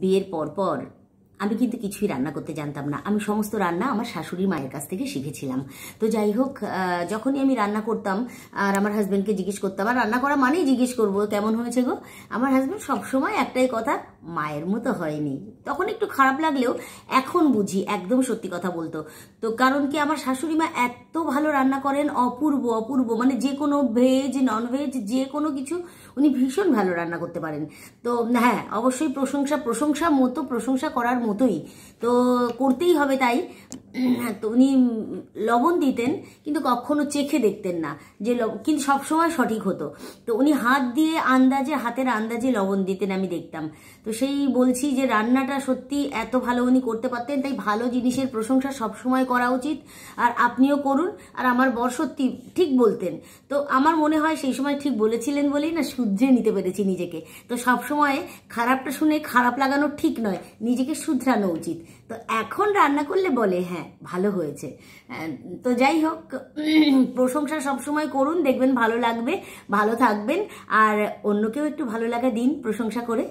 বিয়ের পর আমি কিন্তু কিছুই রান্না করতে জানতাম না। আমি সমস্ত রান্না আমার শাশুড়ি মায়ের কাছ থেকে শিখেছিলাম। তো যাই হোক, যখনই আমি রান্না করতাম আর আমার হাজব্যান্ডকে জিজ্ঞেস করতাম, আর রান্না করা মানেই জিজ্ঞেস করবো কেমন হয়েছে গো, আমার হাজব্যান্ড সবসময় একটাই কথা, মায়ের মতো হয়নি। তখন একটু খারাপ লাগলেও এখন বুঝি একদম সত্যি কথা বলতো। তো কারণ কি, আমার শাশুড়ি মা এত ভালো রান্না করেন, অপূর্ব অপূর্ব, মানে যে কোনো ভেজ ননভেজ যে কোনো কিছু উনি ভীষণ ভালো রান্না করতে পারেন। তো হ্যাঁ, অবশ্যই প্রশংসা করার মতোই, তো করতেই হবে তাই। তো উনি লবণ দিতেন কিন্তু কখনো চেখে দেখতেন না যে কিন্তু সবসময় সঠিক হতো। তো উনি হাত দিয়ে হাতের আন্দাজে লবণ দিতেন, আমি দেখতাম। তো সেই বলছি যে রান্নাটা সত্যি এত ভালো উনি করতে পারতেন। তাই ভালো জিনিসের প্রশংসা সবসময় করা উচিত, আর আপনিও করুন। আর আমার বর সত্যি ঠিক বলতেন। তো আমার মনে হয় সেই সময় ঠিক বলেছিলেন বলেই না শুধরে নিতে পেরেছি নিজেকে। তো সবসময় খারাপটা শুনে খারাপ লাগানো ঠিক নয়, নিজেকে শুধরানো উচিত। তো এখন রান্না করলে বলে হ্যাঁ ভালো হয়েছে। তো যাই হোক, প্রশংসা সবসময় করুন, দেখবেন ভালো লাগবে, ভালো থাকবেন, আর অন্যকেও একটু ভালো লাগা দিন প্রশংসা করে।